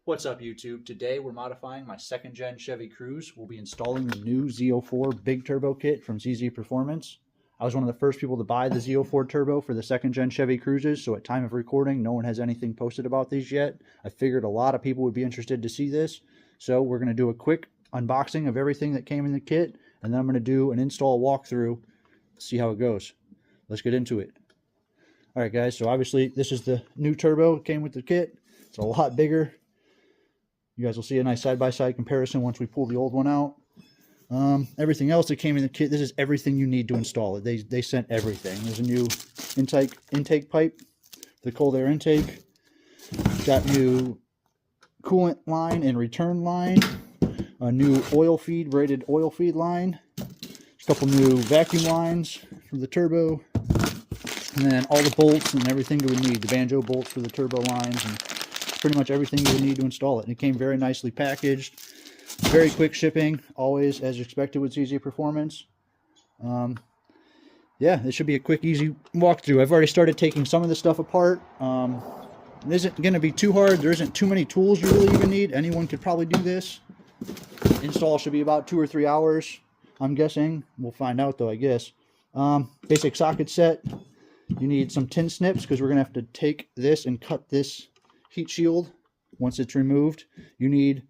What's up, YouTube? Today we're modifying my second gen Chevy Cruze. We'll be installing the new Z04 big turbo kit from ZZP Performance. I was one of the first people to buy the Z04 turbo for the second gen Chevy Cruzes, so at time of recording, no one has anything posted about these yet. I figured a lot of people would be interested to see this, so we're going to do a quick unboxing of everything that came in the kit, and then I'm going to do an install walkthrough, see how it goes. Let's get into it. Alright guys, so obviously this is the new turbo. It came with the kit. It's a lot bigger. You guys will see a nice side-by-side comparison once we pull the old one out. Everything else that came in the kit, this is everything you need to install it. They sent everything. There's a new intake pipe, the cold air intake. Got new coolant line and return line. A new oil feed, braided oil feed line. A couple new vacuum lines for the turbo. And then all the bolts and everything you would need. The banjo bolts for the turbo lines and pretty much everything you would need to install it. And it came very nicely packaged. Very quick shipping, always as expected with ZZP Performance. Yeah, this should be a quick, easy walkthrough. I've already started taking some of the stuff apart. It isn't going to be too hard. There isn't too many tools you really even need. Anyone could probably do this. Install should be about 2 or 3 hours, I'm guessing. We'll find out though, I guess. Basic socket set. You need some tin snips because we're going to have to take this and cut this heat shield once it's removed. You need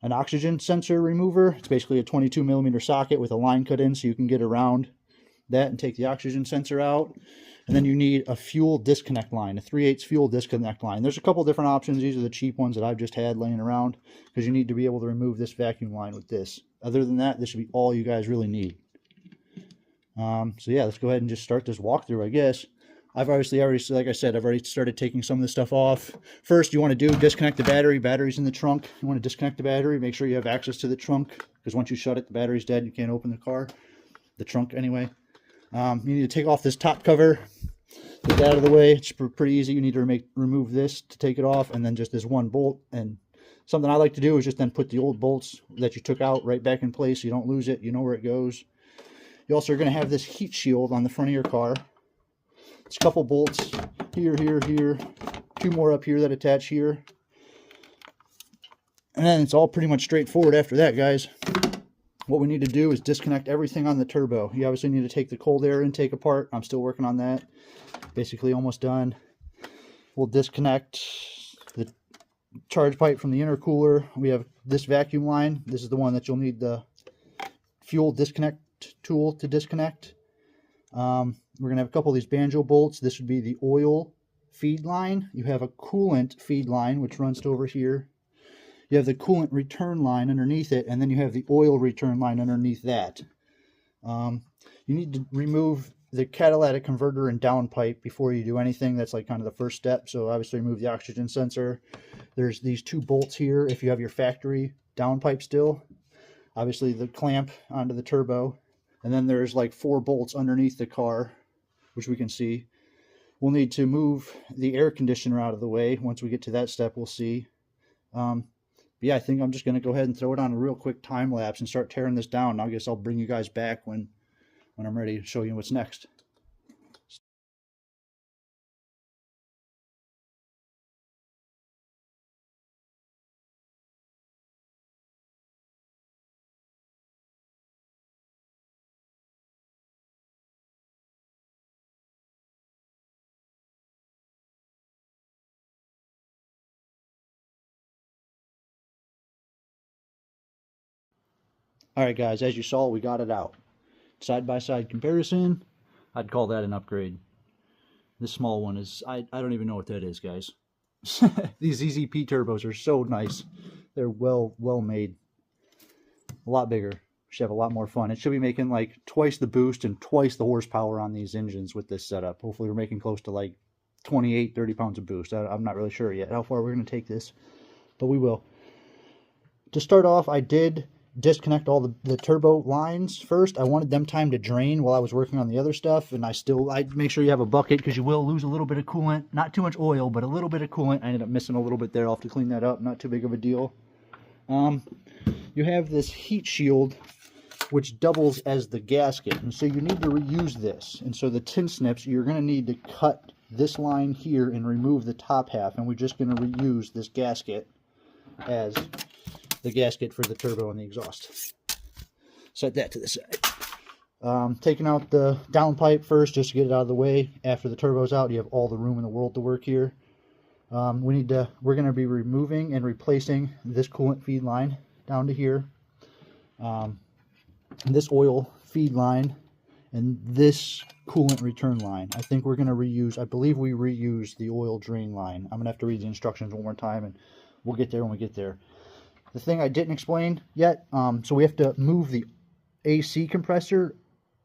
an oxygen sensor remover. It's basically a 22mm socket with a line cut in so you can get around that and take the oxygen sensor out. And then you need a fuel disconnect line, a 3/8 fuel disconnect line. There's a couple different options. These are the cheap ones that I've just had laying around because you need to be able to remove this vacuum line with this. Other than that, this should be all you guys really need. So yeah, let's go ahead and just start this walkthrough, I guess. I've obviously already, like I said, I've already started taking some of this stuff off. First, you want to disconnect the battery. Battery's in the trunk. You want to disconnect the battery. Make sure you have access to the trunk because once you shut it, the battery's dead. You can't open the car, the trunk anyway. You need to take off this top cover. Get that out of the way. It's pretty easy. You need to remove this to take it off, and then just this one bolt. And something I like to do is just then put the old bolts that you took out right back in place so you don't lose it. You know where it goes. You also are going to have this heat shield on the front of your car. It's a couple bolts here, here, here. 2 more up here that attach here. And then it's all pretty much straightforward after that, guys. What we need to do is disconnect everything on the turbo. You obviously need to take the cold air intake apart. I'm still working on that. Basically almost done. We'll disconnect the charge pipe from the intercooler. We have this vacuum line. This is the one that you'll need the fuel disconnect tool to disconnect. We're going to have a couple of these banjo bolts. This would be the oil feed line. You have a coolant feed line, which runs to over here. You have the coolant return line underneath it, and then you have the oil return line underneath that. You need to remove the catalytic converter and downpipe before you do anything. That's like kind of the first step. So obviously remove the oxygen sensor. There's these 2 bolts here if you have your factory downpipe still. Obviously the clamp onto the turbo. And then there's like 4 bolts underneath the car, which we can see. We'll need to move the air conditioner out of the way. Once we get to that step, we'll see. But yeah, I think I'm just going to go ahead and throw it on a real quick time lapse and start tearing this down. I guess I'll bring you guys back when I'm ready to show you what's next. Alright guys, as you saw, we got it out. Side-by-side comparison, I'd call that an upgrade. This small one is, I don't even know what that is, guys. These ZZP turbos are so nice. They're well made. A lot bigger. Should have a lot more fun. It should be making like twice the boost and twice the horsepower on these engines with this setup. Hopefully we're making close to like 28-30 pounds of boost. I'm not really sure yet how far we're going to take this, but we will. To start off, I did disconnect all the turbo lines first. I wanted them time to drain while I was working on the other stuff, and I'd make sure you have a bucket because you will lose a little bit of coolant. Not too much oil, but a little bit of coolant. I ended up missing a little bit there. I'll have to clean that up. Not too big of a deal. You have this heat shield which doubles as the gasket, and so you need to reuse this. And so the tin snips, you're going to need to cut this line here and remove the top half, and we're just going to reuse this gasket as the gasket for the turbo and the exhaust. Set that to the side. Taking out the downpipe first just to get it out of the way. After the turbo's out, you have all the room in the world to work here. We're going to be removing and replacing this coolant feed line down to here. This oil feed line and this coolant return line. I think we're going to reuse, I believe we reuse the oil drain line. I'm going to have to read the instructions one more time, and we'll get there when we get there. The thing I didn't explain yet, so we have to move the AC compressor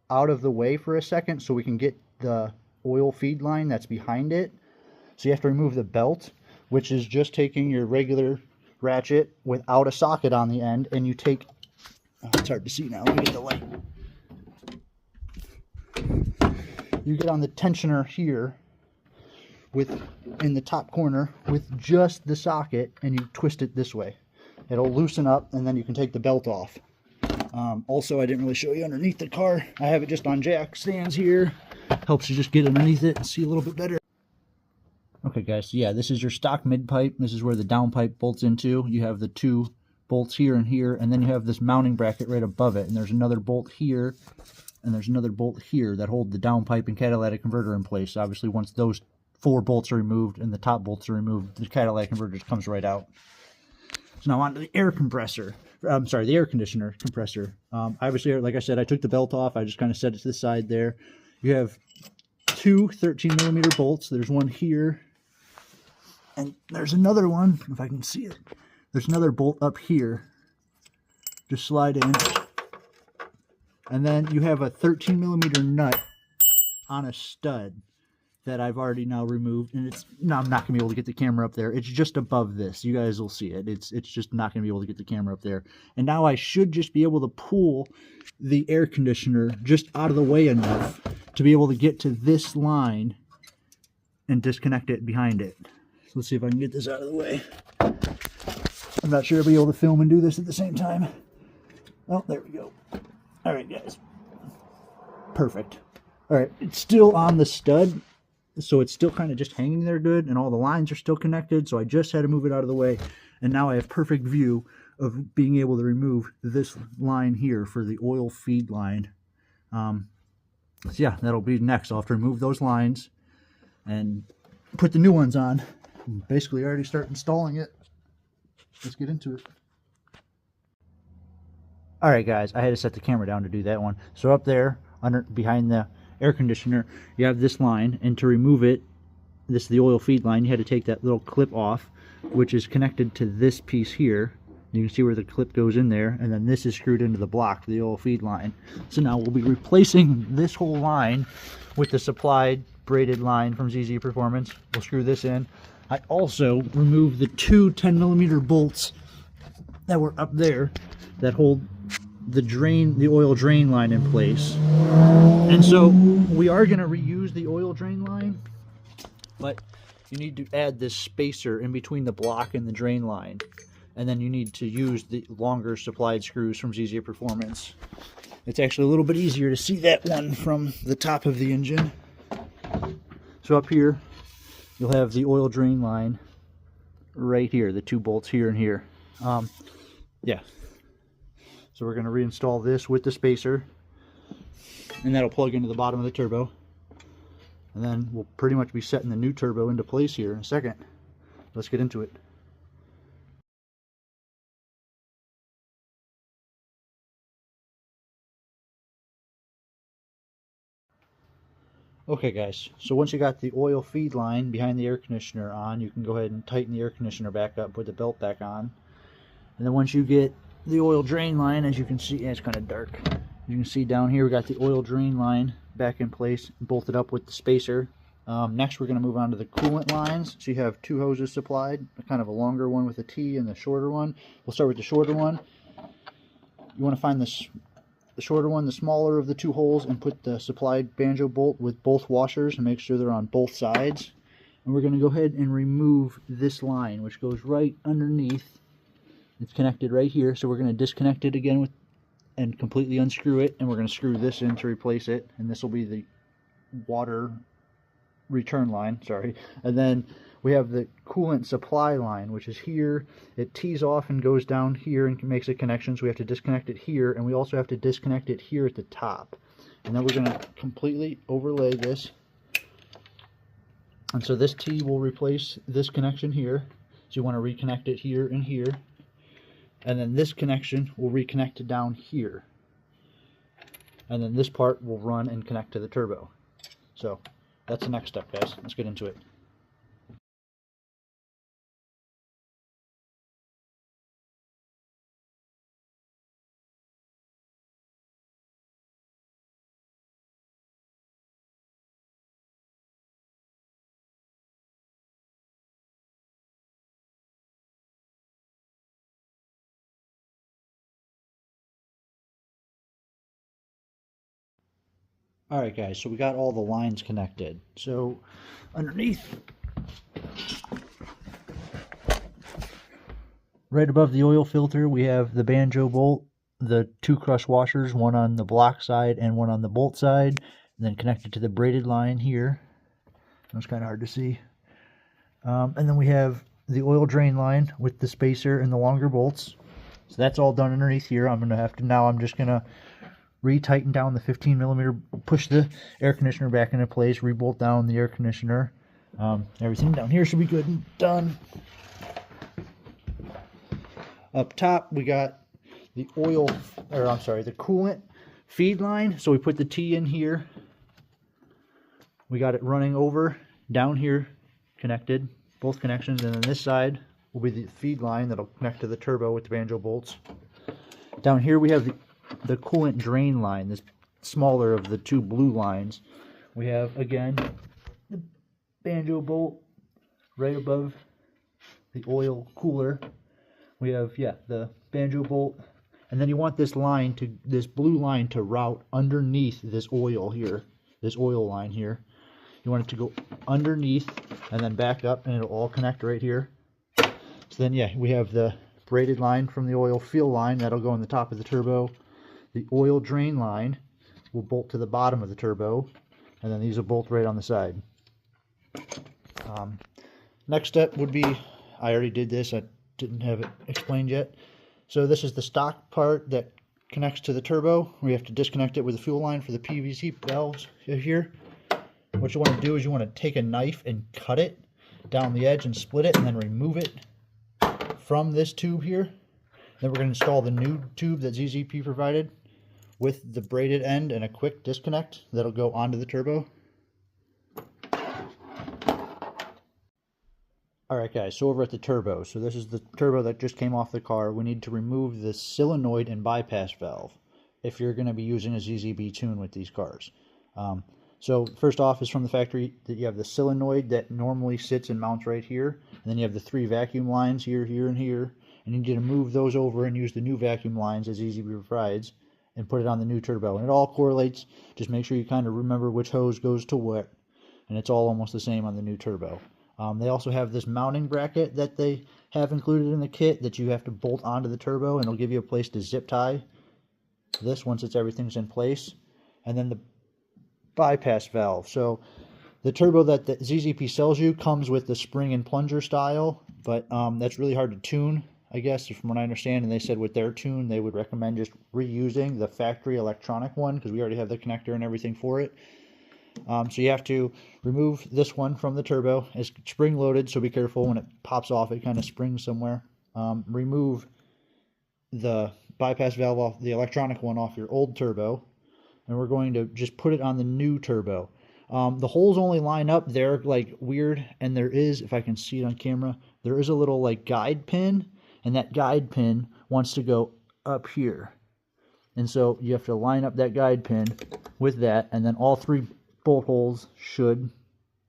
out of the way for a second so we can get the oil feed line that's behind it. So you have to remove the belt, which is just taking your regular ratchet without a socket on the end, and you take, it's hard to see now, let me get the light. You get on the tensioner here in the top corner with just the socket, and you twist it this way. It'll loosen up, and then you can take the belt off. Also, I didn't really show you underneath the car. I have it just on jack stands here. Helps you just get underneath it and see a little bit better. Okay guys, so yeah, this is your stock mid pipe. This is where the down pipe bolts into. You have the two bolts here and here, and then you have this mounting bracket right above it, and there's another bolt here, and there's another bolt here that hold the down pipe and catalytic converter in place. Obviously, once those 4 bolts are removed and the top bolts are removed, the catalytic converter just comes right out. So now on to the air compressor. I'm sorry, the air conditioner compressor. Obviously, like I said, I took the belt off. I just kind of set it to the side there. You have 2 13mm bolts. There's one here, and there's another one, if I can see it. There's another bolt up here. Just slide in. And then you have a 13mm nut on a stud that I've already now removed, and no, I'm not gonna be able to get the camera up there. It's just above this. You guys will see it. It's just not gonna be able to get the camera up there. And now I should just be able to pull the air conditioner just out of the way enough to be able to get to this line and disconnect it behind it. So let's see if I can get this out of the way. I'm not sure I'll be able to film and do this at the same time. Oh, there we go. All right, guys. Perfect. All right, it's still on the stud, so it's still kind of just hanging there good, and all the lines are still connected, so I just had to move it out of the way, and now I have perfect view of being able to remove this line here for the oil feed line. So yeah, that'll be next. I'll have to remove those lines and put the new ones on. Basically, already start installing it. Let's get into it. All right, guys, I had to set the camera down to do that one. So up there, behind the air conditioner, you have this line, and to remove it, this is the oil feed line, you had to take that little clip off, which is connected to this piece here. You can see where the clip goes in there, and then this is screwed into the block for the oil feed line. So now we'll be replacing this whole line with the supplied braided line from ZZ Performance. We'll screw this in. I also removed the 2 10mm bolts that were up there that hold the oil drain line in place. And so we are going to reuse the oil drain line, but you need to add this spacer in between the block and the drain line, and then you need to use the longer supplied screws from ZZ Performance. It's actually a little bit easier to see that one from the top of the engine. So up here you'll have the oil drain line right here, the 2 bolts here and here. Yeah, so we're going to reinstall this with the spacer, and that'll plug into the bottom of the turbo, and then we'll pretty much be setting the new turbo into place here in a second. Let's get into it. Okay guys, so once you got the oil feed line behind the air conditioner on, you can go ahead and tighten the air conditioner back up, put the belt back on. And then once you get the oil drain line, as you can see, it's kind of dark. You can see down here we got the oil drain line back in place, bolted up with the spacer. Next we're going to move on to the coolant lines. So you have 2 hoses supplied, kind of a longer one with a T and the shorter one. We'll start with the shorter one. You want to find the shorter one, the smaller of the 2 holes, and put the supplied banjo bolt with both washers and make sure they're on both sides. And we're going to go ahead and remove this line, which goes right underneath. It's connected right here, so we're going to disconnect it again and completely unscrew it, and we're going to screw this in to replace it, and this will be the water return line, sorry. And then we have the coolant supply line, which is here. It tees off and goes down here and makes a connection, so we have to disconnect it here, and we also have to disconnect it here at the top. And then we're going to completely overlay this. And so this T will replace this connection here. So you want to reconnect it here and here. And then this connection will reconnect it down here. And then this part will run and connect to the turbo. So that's the next step, guys. Let's get into it. Alright guys, so we got all the lines connected. So underneath, right above the oil filter, we have the banjo bolt, the two crush washers, one on the block side and one on the bolt side, and then connected to the braided line here. That's kind of hard to see. And then we have the oil drain line with the spacer and the longer bolts. So that's all done underneath here. I'm just gonna re-tighten down the 15 millimeter, push the air conditioner back into place, re-bolt down the air conditioner. Everything down here should be good and done. Up top we got the the coolant feed line. So we put the T in here. We got it running over down here, connected, both connections, and then this side will be the feed line that'll connect to the turbo with the banjo bolts. Down here we have the coolant drain line, this smaller of the two blue lines. We have, again, the banjo bolt right above the oil cooler. We have, the banjo bolt, and then you want this blue line to route underneath this oil here, this oil line here. You want it to go underneath and then back up, and it'll all connect right here. So then, we have the braided line from the oil fill line that'll go on the top of the turbo. The oil drain line will bolt to the bottom of the turbo, and then these will bolt right on the side. Next step would be, I already did this, I didn't have it explained yet. So this is the stock part that connects to the turbo. We have to disconnect it with the fuel line for the PVC valves here. What you want to do is you want to take a knife and cut it down the edge and split it, and then remove it from this tube here. Then we're going to install the new tube that ZZP provided with the braided end and a quick disconnect that'll go onto the turbo. Alright guys, so over at the turbo, so this is the turbo that just came off the car. We need to remove the solenoid and bypass valve if you're going to be using a ZZP tune with these cars. So first off is from the factory that you have the solenoid that normally sits and mounts right here, and then you have the three vacuum lines here, here, and here, and you need to move those over and use the new vacuum lines as ZZP provides and put it on the new turbo, and it all correlates. Just make sure you kind of remember which hose goes to what, and it's all almost the same on the new turbo. They also have this mounting bracket that they have included in the kit that you have to bolt onto the turbo, and it'll give you a place to zip tie this once everything's in place. And then the bypass valve. So the turbo that the ZZP sells you comes with the spring and plunger style, but that's really hard to tune, I guess, from what I understand. And they said with their tune, they would recommend just reusing the factory electronic one because we already have the connector and everything for it. So you have to remove this one from the turbo. It's spring loaded, so be careful when it pops off. It kind of springs somewhere. Remove the bypass valve off the electronic one off your old turbo, and we're going to just put it on the new turbo. The holes only line up. They're like weird, and there is, if I can see it on camera, there is a little like guide pin, and that guide pin wants to go up here. And so you have to line up that guide pin with that, and then all three bolt holes should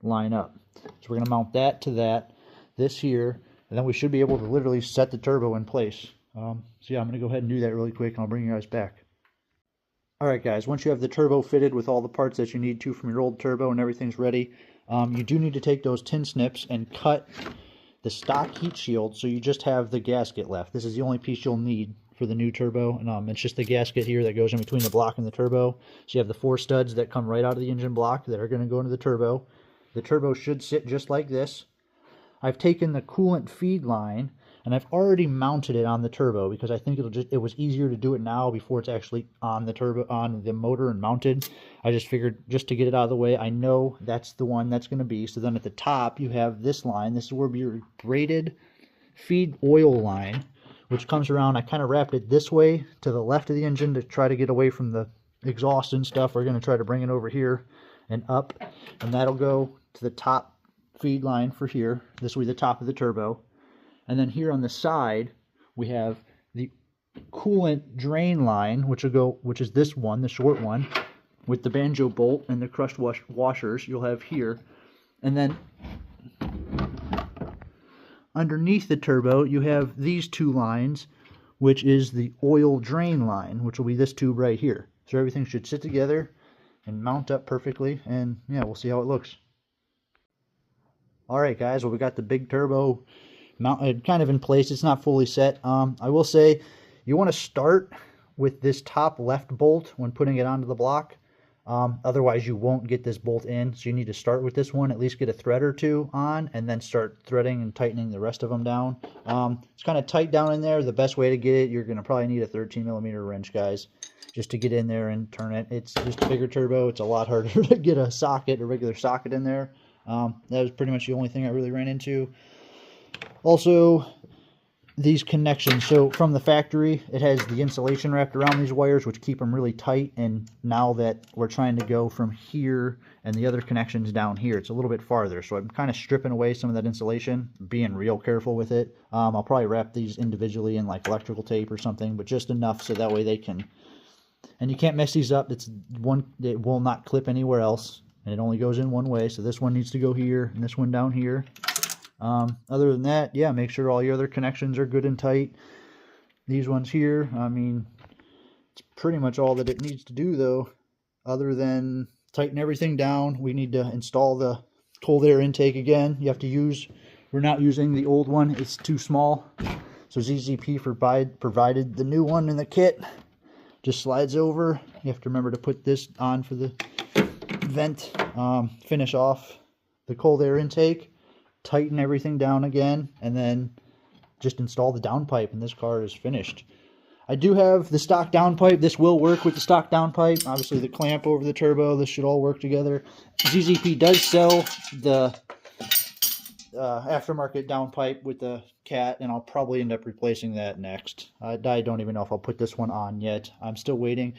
line up. So we're going to mount that to that, this here, and then we should be able to literally set the turbo in place. So yeah, I'm going to go ahead and do that really quick, and I'll bring you guys back. Alright guys, once you have the turbo fitted with all the parts that you need to from your old turbo and everything's ready, you do need to take those tin snips and cut the stock heat shield so you just have the gasket left. This is the only piece you'll need for the new turbo, and it's just the gasket here that goes in between the block and the turbo. So you have the 4 studs that come right out of the engine block that are going to go into the turbo. The turbo should sit just like this. I've taken the coolant feed line and I've already mounted it on the turbo because I think it was easier to do it now before it's actually on the turbo, on the motor and mounted. I just figured just to get it out of the way, I know that's the one that's going to be. So then at the top you have this line. This is where your braided feed oil line, which comes around. I kind of wrapped it this way to the left of the engine to try to get away from the exhaust and stuff. We're going to try to bring it over here and up, and that'll go to the top feed line for here. This will be the top of the turbo. And then here on the side we have the coolant drain line, which is this one, the short one, with the banjo bolt and the crushed washers you'll have here. And then underneath the turbo you have these two lines, which is the oil drain line, which will be this tube right here. So everything should sit together and mount up perfectly, and yeah, we'll see how it looks. Alright guys, well, we got the big turbo mounted kind of in place. It's not fully set. I will say you want to start with this top left bolt when putting it onto the block. Otherwise you won't get this bolt in, so you need to start with this one, at least get a thread or two on, and then start threading and tightening the rest of them down. It's kind of tight down in there. The best way to get it, you're going to probably need a 13mm wrench, guys, just to get in there and turn it. It's just a bigger turbo. It's a lot harder to get a regular socket in there. That was pretty much the only thing I really ran into. Also, these connections. So from the factory, it has the insulation wrapped around these wires, which keep them really tight. And now that we're trying to go from here and the other connections down here, it's a little bit farther. So I'm kind of stripping away some of that insulation, being real careful with it. I'll probably wrap these individually in like electrical tape or something, but just enough so that way they can. And you can't mess these up. It will not clip anywhere else, and it only goes in one way. So this one needs to go here and this one down here. Other than that, yeah, make sure all your other connections are good and tight. These ones here, I mean, it's pretty much all that it needs to do though, other than tighten everything down. We need to install the cold air intake again. We're not using the old one, it's too small. So ZZP provided the new one in the kit. Just slides over. You have to remember to put this on for the vent, finish off the cold air intake, tighten everything down again, and then just install the downpipe, and this car is finished. I do have the stock downpipe. This will work with the stock downpipe. Obviously the clamp over the turbo, this should all work together. ZZP does sell the aftermarket downpipe with the cat, and I'll probably end up replacing that next. I don't even know if I'll put this one on yet. I'm still waiting.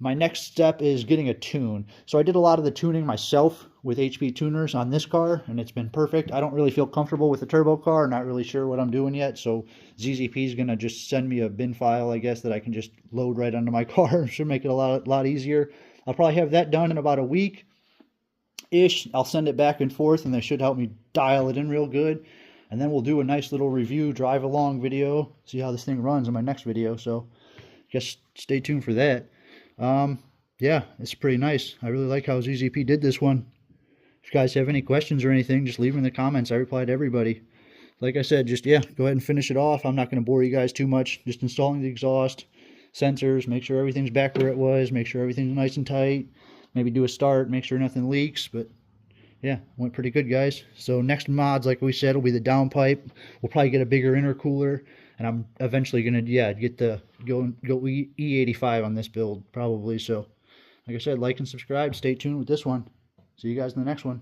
My next step is getting a tune. So I did a lot of the tuning myself with HP tuners on this car, and it's been perfect. I don't really feel comfortable with the turbo car, not really sure what I'm doing yet, so ZZP is going to just send me a bin file, I guess, that I can just load right onto my car. Should make it a lot easier. I'll probably have that done in about a week-ish. I'll send it back and forth, and they should help me dial it in real good. And then we'll do a nice little review, drive along video, see how this thing runs in my next video, so I guess stay tuned for that. Yeah, it's pretty nice. I really like how ZZP did this one. If you guys have any questions or anything, just leave them in the comments. I reply to everybody. Like I said, just, yeah, go ahead and finish it off. I'm not going to bore you guys too much. Just installing the exhaust, sensors, make sure everything's back where it was, make sure everything's nice and tight, maybe do a start, make sure nothing leaks, but yeah, went pretty good, guys. So next mods, like we said, will be the downpipe. We'll probably get a bigger intercooler, and I'm eventually going to, yeah, get the go E85 on this build, probably. So like I said, like and subscribe. Stay tuned with this one. See you guys in the next one.